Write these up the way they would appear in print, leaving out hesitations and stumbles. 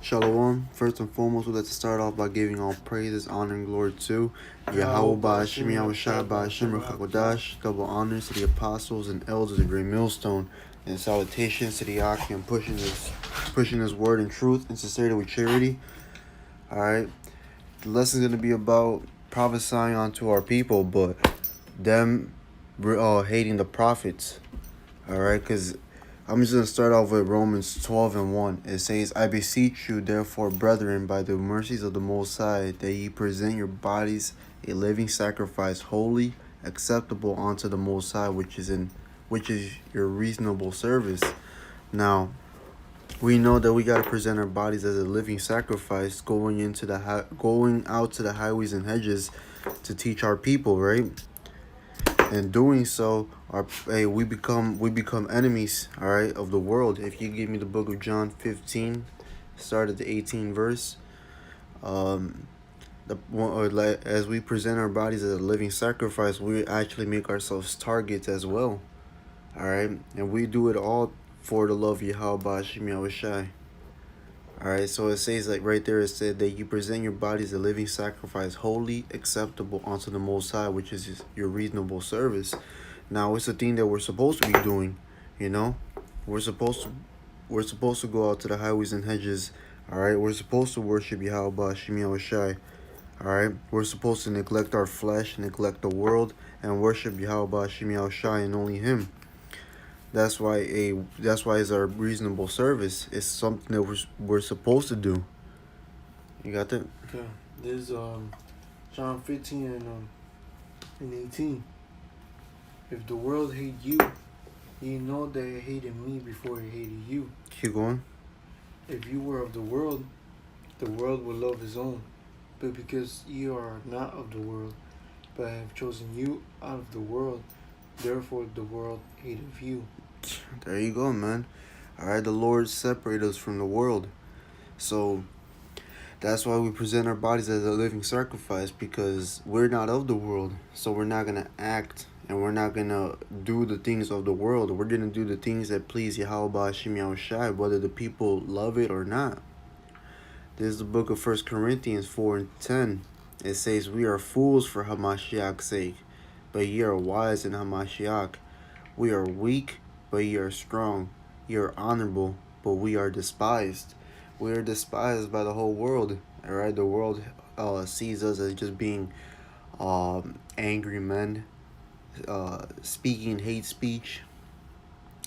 Shalom. First and foremost, we'd like to start off by giving all praises, honor, and glory to Yahweh Ba'ashim Yahushua Ba'ashim Ruchakodash. Double honors to the apostles and elders of Great Millstone, and salutations to the Akim pushing this word in truth and sincerity with charity. Alright. The lesson is going to be about prophesying unto our people, but them hating the prophets. Alright, because I'm just going to start off with Romans 12:1. It says, I beseech you, therefore, brethren, by the mercies of the Most High, that ye present your bodies a living sacrifice, holy, acceptable unto the Most High, which is your reasonable service. Now, we know that we got to present our bodies as a living sacrifice, going out to the highways and hedges to teach our people, right? And doing so, we become enemies, all right, of the world. If you give me the book of John 15, start at the 18th verse, as we present our bodies as a living sacrifice, we actually make ourselves targets as well, all right, and we do it all for the love of Yahweh Ba'ashim Yahushai. All right, so it says, like right there, it said that you present your body as a living sacrifice, holy, acceptable unto the Most High, which is your reasonable service. Now, it's a thing that we're supposed to be doing, you know. We're supposed to go out to the highways and hedges. All right, we're supposed to worship Yahweh Ba'ashim Yahushai. All right, we're supposed to neglect our flesh, neglect the world, and worship Yahweh Ba'ashim Yahushai and only Him. That's why it's our reasonable service. It's something that we're supposed to do. You got that? Okay. There's John 15 and 18. If the world hate you, ye know that it hated me before it hated you. Keep going. If you were of the world would love his own. But because ye are not of the world, but I have chosen you out of the world, therefore the world hateth you. There you go, man. All right, the Lord separated us from the world. So that's why we present our bodies as a living sacrifice, because we're not of the world. So we're not going to act and we're not going to do the things of the world. We're going to do the things that please Yahweh Ba'ashim Yahushai, whether the people love it or not. This is the book of 1 Corinthians 4:10. It says, we are fools for Hamashiach's sake, but ye are wise in Hamashiach. We are weak, but ye are strong. Ye are honorable, but we are despised. We are despised by the whole world. All right, the world sees us as just being angry men, speaking hate speech.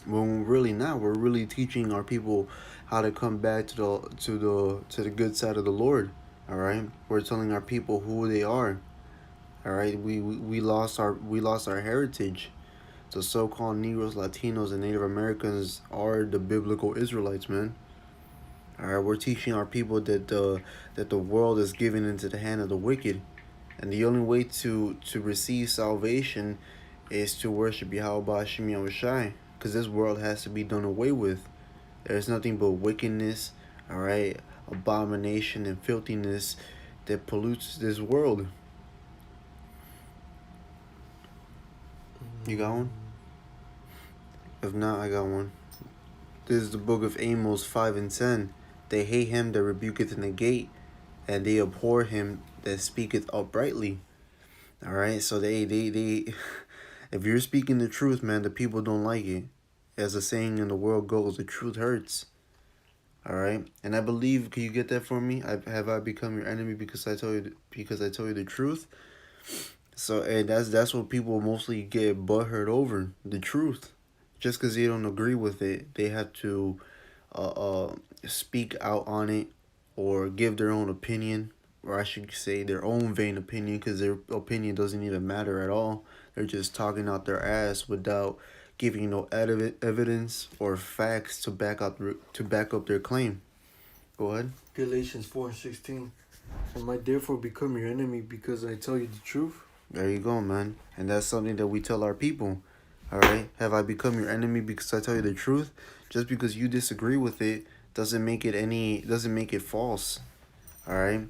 When we're really not. We're really teaching our people how to come back to the good side of the Lord. All right, we're telling our people who they are. All right, we lost our heritage. The so-called Negroes, Latinos, and Native Americans are the biblical Israelites, man. All right, we're teaching our people that the world is given into the hand of the wicked, and the only way to receive salvation is to worship Yahweh Ba'ashim Yahushai, because this world has to be done away with. There's nothing but wickedness, all right, abomination and filthiness that pollutes this world. You got one? If not, I got one. This is the book of Amos 5:10. They hate him that rebuketh in the gate, and they abhor him that speaketh uprightly. All right, so they if you're speaking the truth, man, the people don't like it. As the saying in the world goes, the truth hurts. All right, and I believe, can you get that for me? Have I become your enemy because I tell you the truth? So, and that's what people mostly get butthurt over, the truth. Just because they don't agree with it, they have to speak out on it or give their own opinion, or I should say their own vain opinion, because their opinion doesn't even matter at all. They're just talking out their ass without giving no evidence or facts to back up their claim. Go ahead. Galatians 4:16. Am I therefore become your enemy because I tell you the truth? There you go, man. And that's something that we tell our people. All right, have I become your enemy because I tell you the truth? Just because you disagree with it doesn't make it false. All right,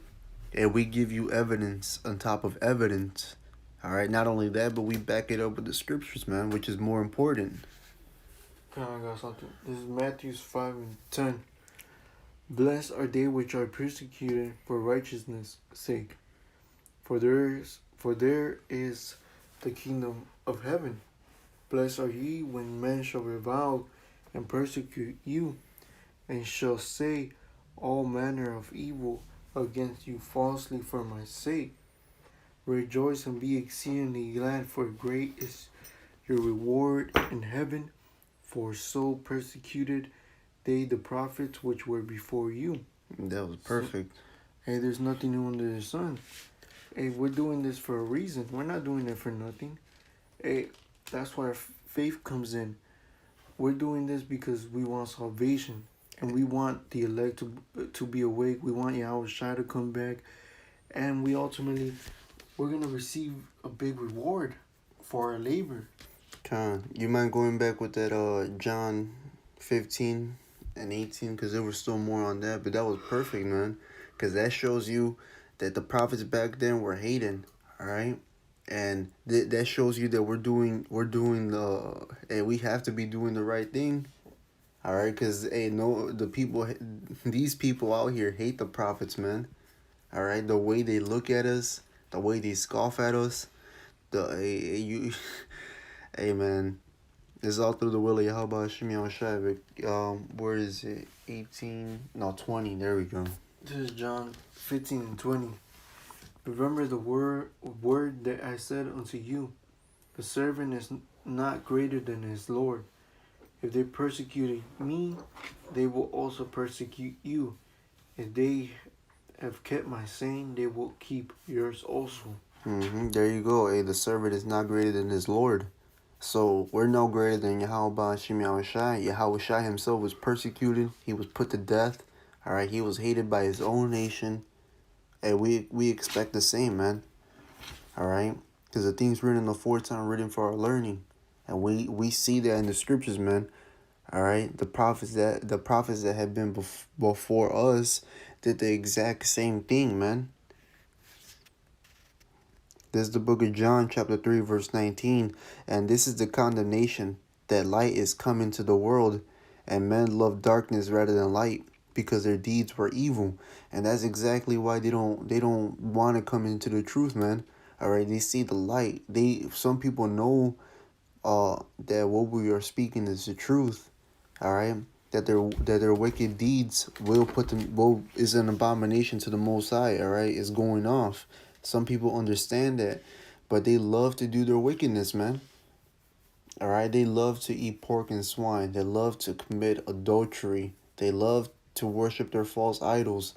and we give you evidence on top of evidence. All right, not only that, but we back it up with the scriptures, man, which is more important. Okay, I got something. This is Matthew 5:10. Blessed are they which are persecuted for righteousness' sake, for there is the kingdom of heaven. Blessed are ye when men shall revile and persecute you, and shall say all manner of evil against you falsely for my sake. Rejoice and be exceedingly glad, for great is your reward in heaven, for so persecuted they the prophets which were before you. That was So, perfect. hey, there's nothing new under the sun. Hey, we're doing this for a reason. We're not doing it for nothing. Hey, that's why faith comes in. We're doing this because we want salvation, and we want the elect to be awake. We want Yahweh Shai to come back, and we're gonna receive a big reward for our labor. Con, you mind going back with that John 15 and 18? Because there was still more on that, but that was perfect, man. Because that shows you that the prophets back then were hating, all right? And that shows you that we're doing the, and we have to be doing the right thing, all right? Because, hey, no, these people out here hate the prophets, man, all right? The way they look at us, the way they scoff at us, you, hey, man. It's all through the will of Yahweh Hashem Yahushua. Where is it? 18? No, 20. There we go. This is John 15 and 20. Remember the word that I said unto you, the servant is not greater than his Lord. If they persecuted me, they will also persecute you. If they have kept my saying, they will keep yours also. There you go. Hey, the servant is not greater than his Lord. So we're no greater than Yahweh Hashem Yahushua. Yahushua himself was persecuted. He was put to death. All right. He was hated by his own nation. And we expect the same, man. All right. Because the things written in the foretime written for our learning. And we see that in the scriptures, man. All right. The prophets that have been before us did the exact same thing, man. This is the book of John, chapter 3, verse 19. And this is the condemnation, that light is come into the world, and men love darkness rather than light, because their deeds were evil. And that's exactly why they don't want to come into the truth, man. All right, they see the light. Some people know that what we are speaking is the truth. All right, that their wicked deeds is an abomination to the Most High. All right, it's going off. Some people understand that, but they love to do their wickedness, man. All right, they love to eat pork and swine. They love to commit adultery. They love to worship their false idols.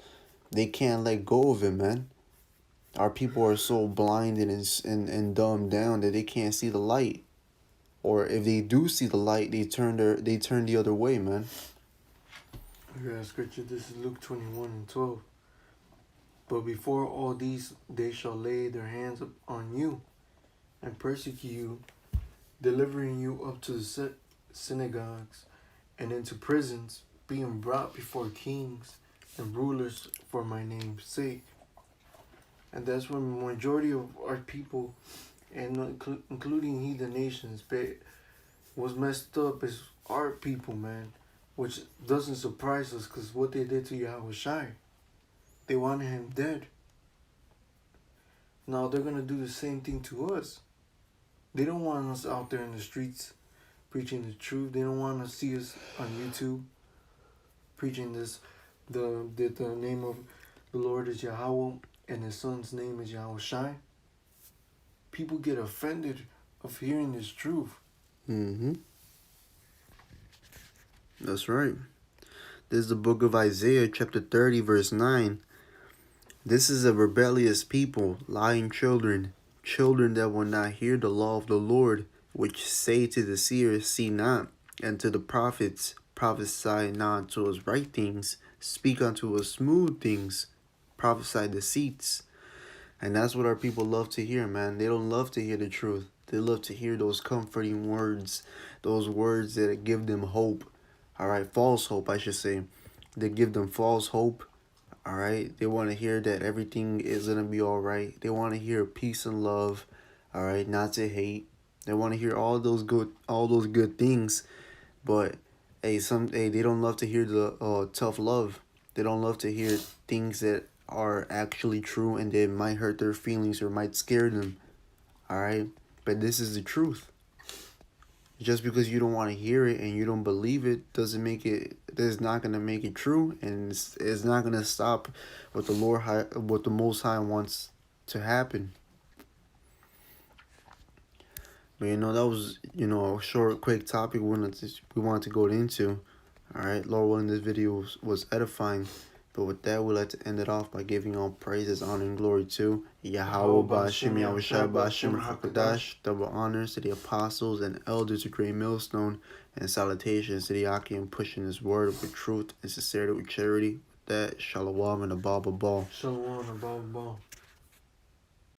They can't let go of it, man. Our people are so blinded and dumbed down that they can't see the light. Or if they do see the light, they turn the other way, man. We got scripture. This is Luke 21 and 12. But before all these, they shall lay their hands on you and persecute you, delivering you up to the synagogues and into prisons, being brought before kings and rulers for my name's sake. And that's when the majority of our people, and including heathen nations, was messed up as our people, man. Which doesn't surprise us, because what they did to Yahweh Shai. They wanted him dead. Now they're going to do the same thing to us. They don't want us out there in the streets preaching the truth. They don't want to see us on YouTube preaching this. The name of the Lord is Yahweh and his son's name is Yahweh Shai. People get offended of hearing this truth. That's right. This is the book of Isaiah, chapter 30, verse 9. This is a rebellious people, lying children that will not hear the law of the Lord, which say to the seers, see not, and to the prophets, prophesy not to us right things, speak unto us smooth things, prophesy deceits. And that's what our people love to hear, man. They don't love to hear the truth. They love to hear those comforting words, those words that give them hope. All right, false hope, I should say. They give them false hope. All right, they want to hear that everything is going to be all right. They want to hear peace and love, all right, not to hate. They want to hear all those good things, but hey, they don't love to hear the tough love. They don't love to hear things that are actually true and that might hurt their feelings or might scare them. Alright? But this is the truth. Just because you don't want to hear it and you don't believe it doesn't make it. It's not gonna make it true, and it's not gonna stop what the what the Most High wants to happen. But that was a short, quick topic we wanted to go into. All right, Lord willing, this video was edifying. But with that, we'd like to end it off by giving all praises, honor, and glory to Yahweh Ba'Shem Yahushua Ba'Shem HaKadosh. Double honors to the apostles and elders of Great Millstone, and salutations to the Akim pushing his word with truth and sincerity with charity. With that, Shalom and a Baba Ball. Shalom, above all.